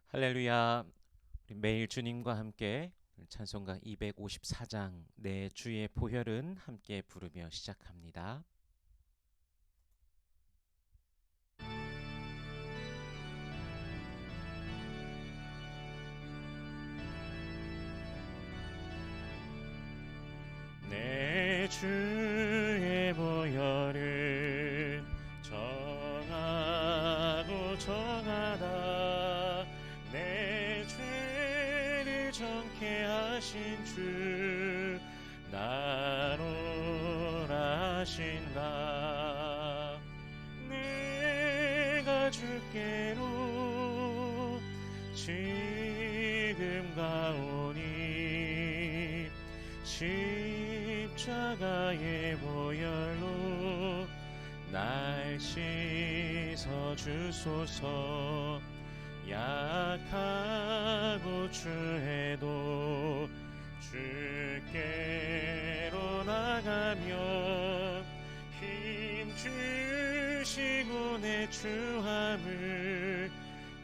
할렐루야. 우리 매일 주님과 함께 찬송가 254장 내 주의 보혈은 함께 부르며 시작합니다. 내 주의 보혈은 정하고 정하다. 내 죄를 정케 하신 주 나로 하신다. 내가 주께로 지금 가오니 십자가의 보혈로 날 씻어 주소서. 약하고 추해도 주께로 나가면 힘 주시고 내 추함을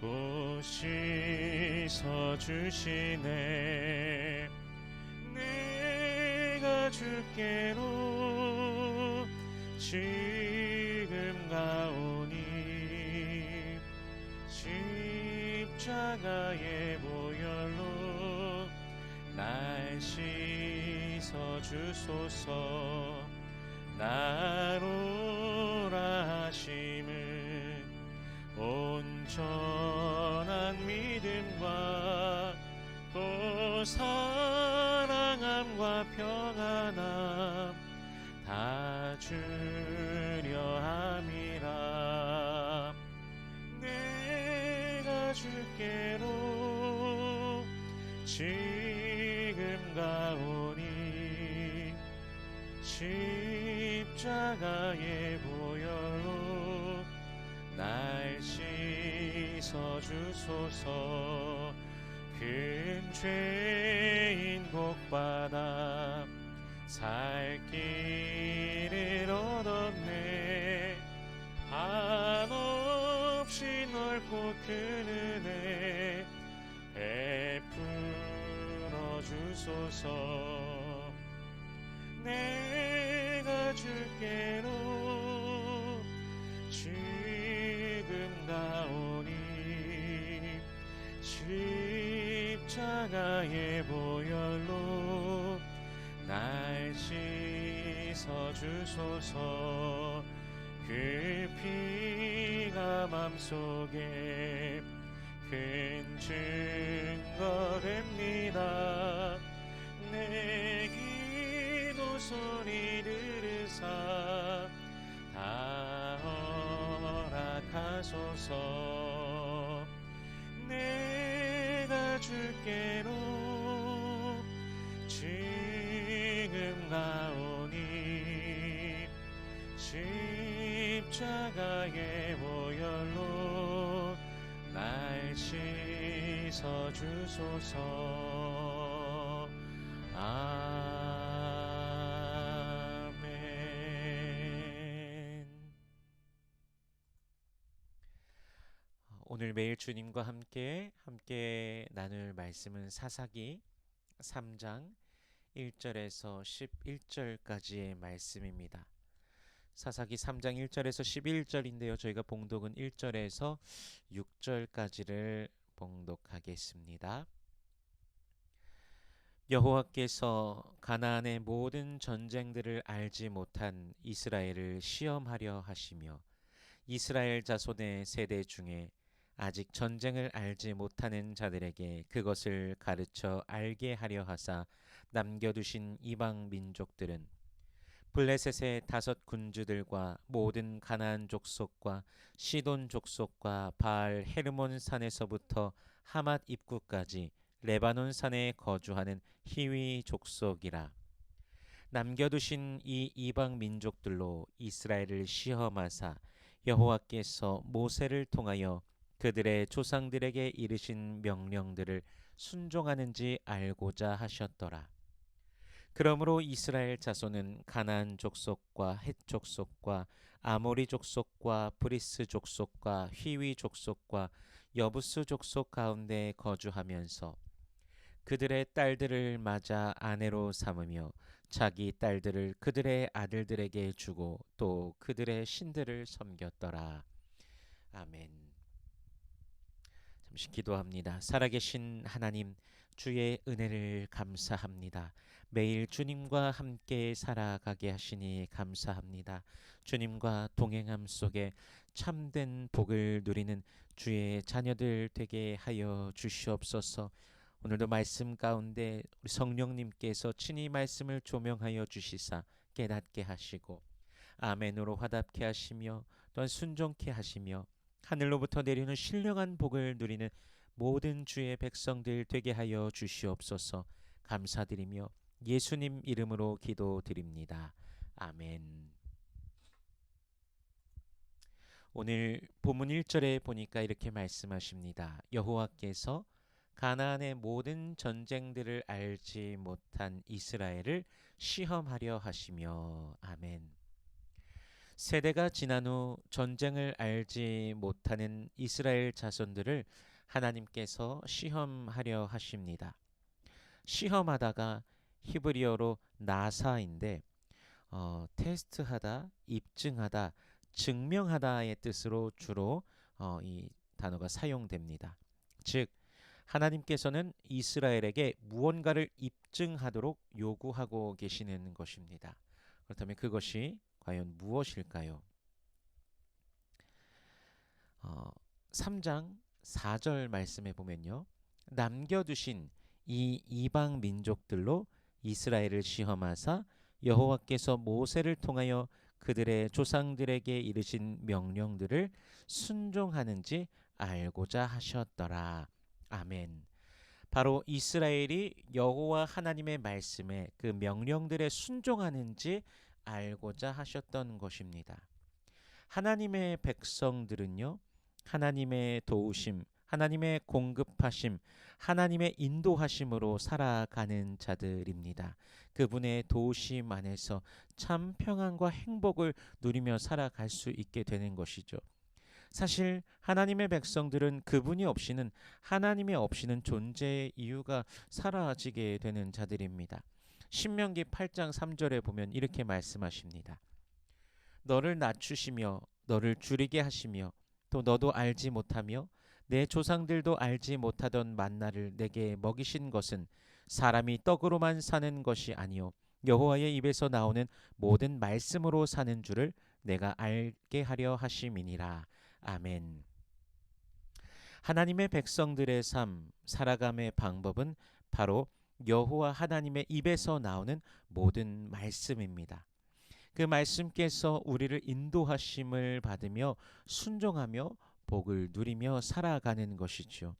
곧 씻어 주시네. 내가 주께로 지금 가오니 십자가의 보혈로 날 씻어 주소서. 나로라 하심은 온전한 믿음과 또 사랑함과 평안함 다 주려 함이라. 내가 주께로 지금 가오니 십자가의 보혈로 날 씻어 주소서. 큰 죄인 복받아 살 길을 얻었네. 한없이 넓고 큰 은혜 베풀어 주소서. 내가 주께로 지금 가오니 십자가의 보혈로 날 씻어 주소서. 그 피가 맘속에 큰 증거 됩니다. 내 기도 소리 들으사 다 허락하소서. 내가 주께로 지금 가오니 십자가의 보혈로 날 씻어 주소서. 아멘. 오늘 매일 주님과 함께 나눌 말씀은 사사기 3장 1절에서 11절까지의 말씀입니다. 사사기 3장 1절에서 11절인데요. 저희가 봉독은 1절에서 6절까지를 봉독하겠습니다. 여호와께서 가나안의 모든 전쟁들을 알지 못한 이스라엘을 시험하려 하시며 이스라엘 자손의 세대 중에 아직 전쟁을 알지 못하는 자들에게 그것을 가르쳐 알게 하려 하사 남겨두신 이방 민족들은 블레셋의 5 군주들과 모든 가나안 족속과 시돈 족속과 바알 헤르몬 산에서부터 하맛 입구까지 레바논 산에 거주하는 히위 족속이라. 남겨두신 이 이방 민족들로 이스라엘을 시험하사 여호와께서 모세를 통하여 그들의 조상들에게 이르신 명령들을 순종하는지 알고자 하셨더라. 그러므로 이스라엘 자손은 가나안 족속과 헷 족속과 아모리 족속과 브리스 족속과 휘위 족속과 여부스 족속 가운데 거주하면서 그들의 딸들을 맞아 아내로 삼으며 자기 딸들을 그들의 아들들에게 주고 또 그들의 신들을 섬겼더라. 아멘. 잠시 기도합니다. 살아계신 하나님, 주의 은혜를 감사합니다. 매일 주님과 함께 살아가게 하시니 감사합니다. 주님과 동행함 속에 참된 복을 누리는 주의 자녀들 되게 하여 주시옵소서. 오늘도 말씀 가운데 우리 성령님께서 친히 말씀을 조명하여 주시사 깨닫게 하시고 아멘으로 화답케 하시며 또한 순종케 하시며 하늘로부터 내리는 신령한 복을 누리는 모든 주의 백성들 되게 하여 주시옵소서. 감사드리며 예수님 이름으로 기도드립니다. 아멘. 오늘 본문 1절에 보니까 이렇게 말씀하십니다. 여호와께서 가나안의 모든 전쟁들을 알지 못한 이스라엘을 시험하려 하시며. 아멘. 세대가 지난 후 전쟁을 알지 못하는 이스라엘 자손들을 하나님께서 시험하려 하십니다. 시험하다가 히브리어로 나사인데 테스트하다, 입증하다, 증명하다의 뜻으로 주로 이 단어가 사용됩니다. 즉 하나님께서는 이스라엘에게 무언가를 입증하도록 요구하고 계시는 것입니다. 그렇다면 그것이 과연 무엇일까요? 3장 4절 말씀에 보면요. 남겨두신 이 이방 민족들로 이스라엘을 시험하사 여호와께서 모세를 통하여 그들의 조상들에게 이르신 명령들을 순종하는지 알고자 하셨더라. 아멘. 바로 이스라엘이 여호와 하나님의 말씀에 그 명령들에 순종하는지 알고자 하셨던 것입니다. 하나님의 백성들은요, 하나님의 도우심, 하나님의 공급하심, 하나님의 인도하심으로 살아가는 자들입니다. 그분의 도우심 안에서 참 평안과 행복을 누리며 살아갈 수 있게 되는 것이죠. 사실 하나님의 백성들은 그분이 없이는 하나님이 없이는 존재의 이유가 사라지게 되는 자들입니다. 신명기 8장 3절에 보면 이렇게 말씀하십니다. 너를 낮추시며 너를 줄이게 하시며 또 너도 알지 못하며 내 조상들도 알지 못하던 만나를 내게 먹이신 것은 사람이 떡으로만 사는 것이 아니요 여호와의 입에서 나오는 모든 말씀으로 사는 줄을 내가 알게 하려 하심이니라. 아멘. 하나님의 백성들의 삶, 살아감의 방법은 바로 여호와 하나님의 입에서 나오는 모든 말씀입니다. 그 말씀께서 우리를 인도하심을 받으며 순종하며 복을 누리며 살아가는 것이죠.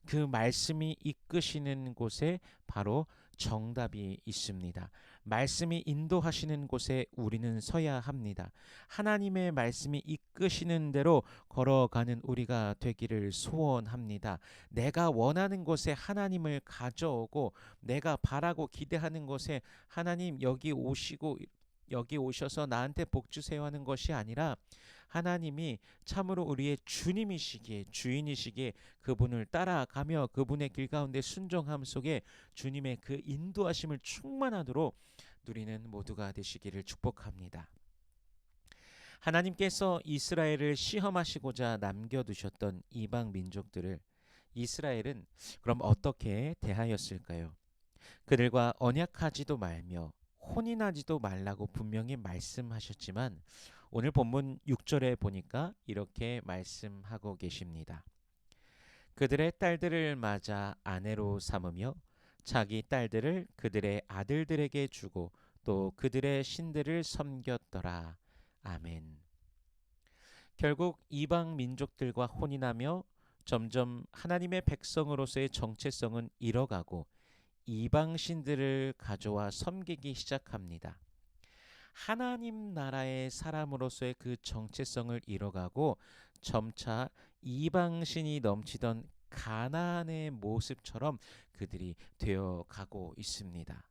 그 말씀이 이끄시는 곳에 바로 정답이 있습니다. 말씀이 인도하시는 곳에 우리는 서야 합니다. 하나님의 말씀이 이끄시는 대로 걸어가는 우리가 되기를 소원합니다. 내가 원하는 곳에 하나님을 가져오고 내가 바라고 기대하는 곳에 하나님 여기 오셔서 나한테 복 주세요 하는 것이 아니라 하나님이 참으로 우리의 주님이시기에 주인이시기에 그분을 따라가며 그분의 길 가운데 순종함 속에 주님의 그 인도하심을 충만하도록 누리는 모두가 되시기를 축복합니다. 하나님께서 이스라엘을 시험하시고자 남겨두셨던 이방 민족들을 이스라엘은 그럼 어떻게 대하였을까요? 그들과 언약하지도 말며 혼인하지도 말라고 분명히 말씀하셨지만 오늘 본문 6절에 보니까 이렇게 말씀하고 계십니다. 그들의 딸들을 맞아 아내로 삼으며 자기 딸들을 그들의 아들들에게 주고 또 그들의 신들을 섬겼더라. 아멘. 결국 이방 민족들과 혼인하며 점점 하나님의 백성으로서의 정체성은 잃어가고 이방 신들을 가져와 섬기기 시작합니다. 하나님 나라의 사람으로서의 그 정체성을 잃어가고 점차 이방신이 넘치던 가나안의 모습처럼 그들이 되어가고 있습니다.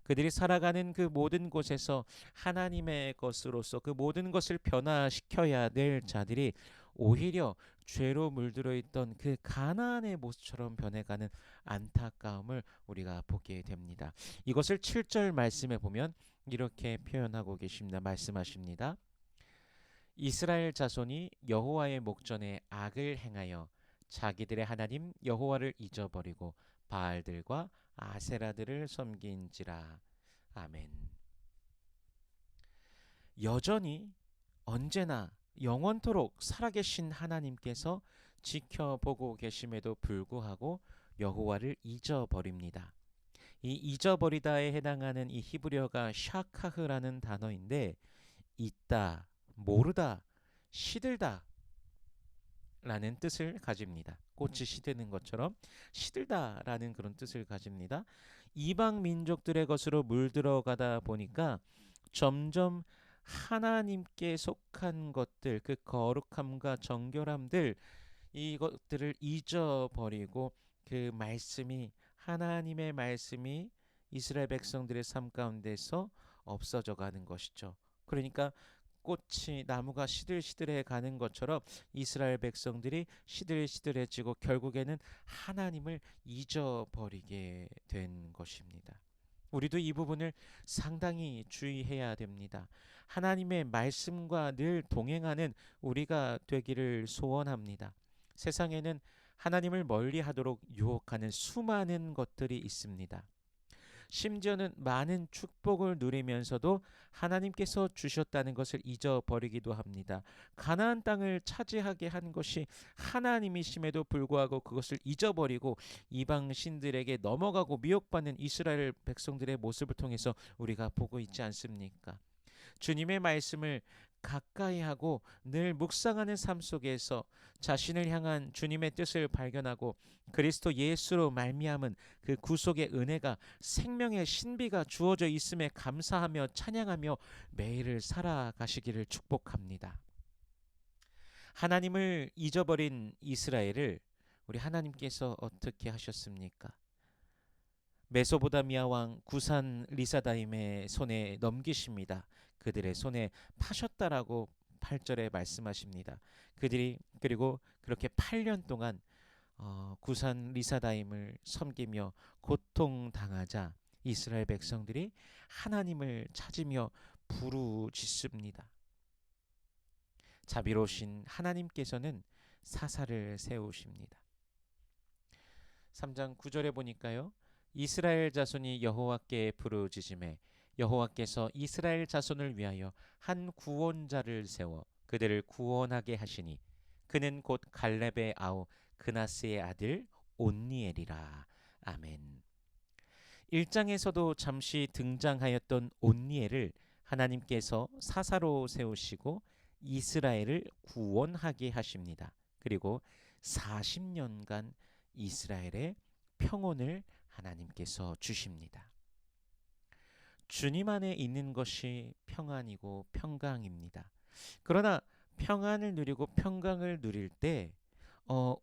그들이 살아가는 그 모든 곳에서 하나님의 것으로서 그 모든 것을 변화시켜야 될 자들이 오히려 죄로 물들어 있던 그 가나안의 모습처럼 변해가는 안타까움을 우리가 보게 됩니다. 이것을 7절 말씀에 보면 이렇게 표현하고 계십니다. 말씀하십니다. 이스라엘 자손이 여호와의 목전에 악을 행하여 자기들의 하나님 여호와를 잊어버리고 바알들과 아세라들을 섬긴지라. 아멘. 여전히 언제나 영원토록 살아계신 하나님께서 지켜보고 계심에도 불구하고 여호와를 잊어버립니다. 이 잊어버리다에 해당하는 이 히브리어가 샤카흐라는 단어인데 잊다, 모르다, 시들다 라는 뜻을 가집니다. 꽃이 시드는 것처럼 시들다라는 그런 뜻을 가집니다. 이방 민족들의 것으로 물들어가다 보니까 점점 하나님께 속한 것들, 그 거룩함과 정결함들, 이것들을 잊어버리고 그 말씀이, 하나님의 말씀이 이스라엘 백성들의 삶 가운데서 없어져 가는 것이죠. 그러니까 꽃이, 나무가 시들시들해 가는 것처럼 이스라엘 백성들이 시들시들해지고 결국에는 하나님을 잊어버리게 된 것입니다. 우리도 이 부분을 상당히 주의해야 됩니다. 하나님의 말씀과 늘 동행하는 우리가 되기를 소원합니다. 세상에는 하나님을 멀리하도록 유혹하는 수많은 것들이 있습니다. 심지어는 많은 축복을 누리면서도 하나님께서 주셨다는 것을 잊어버리기도 합니다. 가나안 땅을 차지하게 한 것이 하나님이심에도 불구하고 그것을 잊어버리고 이방 신들에게 넘어가고 미혹받는 이스라엘 백성들의 모습을 통해서 우리가 보고 있지 않습니까? 주님의 말씀을 가까이 하고 늘 묵상하는 삶 속에서 자신을 향한 주님의 뜻을 발견하고 그리스도 예수로 말미암은 그 구속의 은혜가, 생명의 신비가 주어져 있음에 감사하며 찬양하며 매일을 살아가시기를 축복합니다. 하나님을 잊어버린 이스라엘을 우리 하나님께서 어떻게 하셨습니까? 메소보다미아 왕 구산 리사다임의 손에 넘기십니다. 그들의 손에 파셨다라고 8절에 말씀하십니다. 그들이 그리고 그렇게 8년 동안 구산 리사다임을 섬기며 고통당하자 이스라엘 백성들이 하나님을 찾으며 부르짖습니다. 자비로우신 하나님께서는 사사를 세우십니다. 3장 9절에 보니까요. 이스라엘 자손이 여호와께 부르짖음에 여호와께서 이스라엘 자손을 위하여 한 구원자를 세워 그들을 구원하게 하시니 그는 곧 갈렙의 아우 그나스의 아들 온니엘이라. 아멘. 1장에서도 잠시 등장하였던 온니엘을 하나님께서 사사로 세우시고 이스라엘을 구원하게 하십니다. 그리고 40년간 이스라엘의 평온을 하나님께서 주십니다. 주님 안에 있는 것이 평안이고 평강입니다. 그러나 평안을 누리고 평강을 누릴 때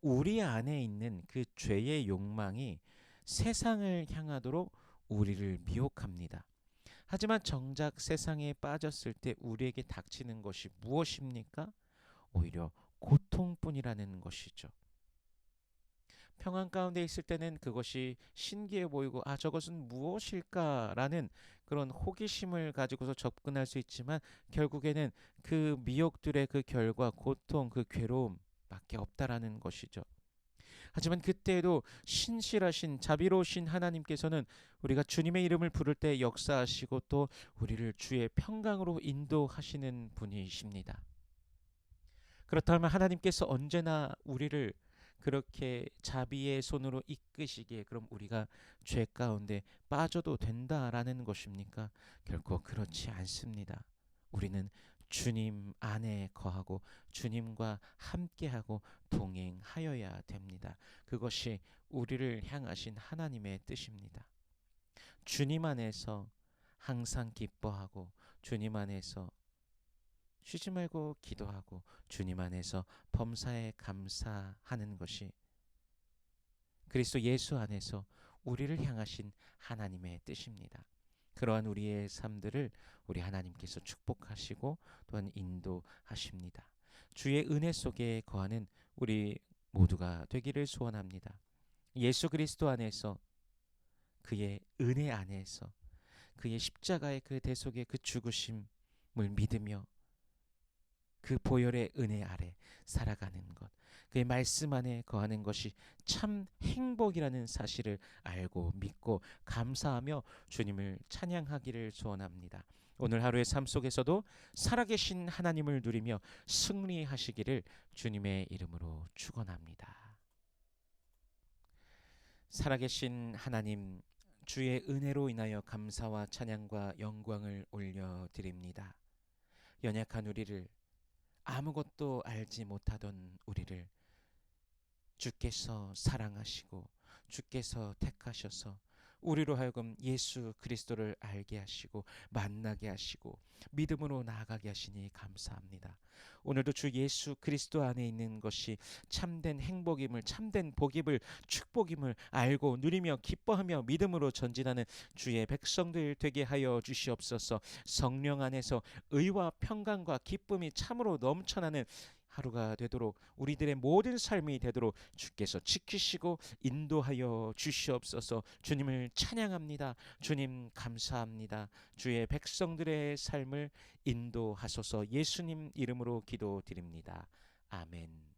우리 안에 있는 그 죄의 욕망이 세상을 향하도록 우리를 미혹합니다. 하지만 정작 세상에 빠졌을 때 우리에게 닥치는 것이 무엇입니까? 오히려 고통뿐이라는 것이죠. 평안 가운데 있을 때는 그것이 신기해 보이고 저것은 무엇일까라는 그런 호기심을 가지고서 접근할 수 있지만 결국에는 그 미혹들의 그 결과 고통, 그 괴로움밖에 없다라는 것이죠. 하지만 그때에도 신실하신 자비로우신 하나님께서는 우리가 주님의 이름을 부를 때 역사하시고 또 우리를 주의 평강으로 인도하시는 분이십니다. 그렇다면 하나님께서 언제나 우리를 그렇게 자비의 손으로 이끄시기에 그럼 우리가 죄 가운데 빠져도 된다라는 것입니까? 결코 그렇지 않습니다. 우리는 주님 안에 거하고 주님과 함께하고 동행하여야 됩니다. 그것이 우리를 향하신 하나님의 뜻입니다. 주님 안에서 항상 기뻐하고 주님 안에서 쉬지 말고 기도하고 주님 안에서 범사에 감사하는 것이 그리스도 예수 안에서 우리를 향하신 하나님의 뜻입니다. 그러한 우리의 삶들을 우리 하나님께서 축복하시고 또한 인도하십니다. 주의 은혜 속에 거하는 우리 모두가 되기를 소원합니다. 예수 그리스도 안에서, 그의 은혜 안에서, 그의 십자가의 그 대속의 그 죽으심을 믿으며 그 보혈의 은혜 아래 살아가는 것, 그의 말씀 안에 거하는 것이 참 행복이라는 사실을 알고 믿고 감사하며 주님을 찬양하기를 소원합니다. 오늘 하루의 삶 속에서도 살아계신 하나님을 누리며 승리하시기를 주님의 이름으로 축원합니다. 살아계신 하나님, 주의 은혜로 인하여 감사와 찬양과 영광을 올려드립니다. 연약한 우리를, 아무것도 알지 못하던 우리를 주께서 사랑하시고 주께서 택하셔서 우리로 하여금 예수 그리스도를 알게 하시고 만나게 하시고 믿음으로 나아가게 하시니 감사합니다. 오늘도 주 예수 그리스도 안에 있는 것이 참된 행복임을, 참된 복임을, 축복임을 알고 누리며 기뻐하며 믿음으로 전진하는 주의 백성들 되게 하여 주시옵소서. 성령 안에서 의와 평강과 기쁨이 참으로 넘쳐나는 하루가 되도록, 우리들의 모든 삶이 되도록 주께서 지키시고 인도하여 주시옵소서. 주님을 찬양합니다. 주님 감사합니다. 주의 백성들의 삶을 인도하소서. 예수님 이름으로 기도드립니다. 아멘.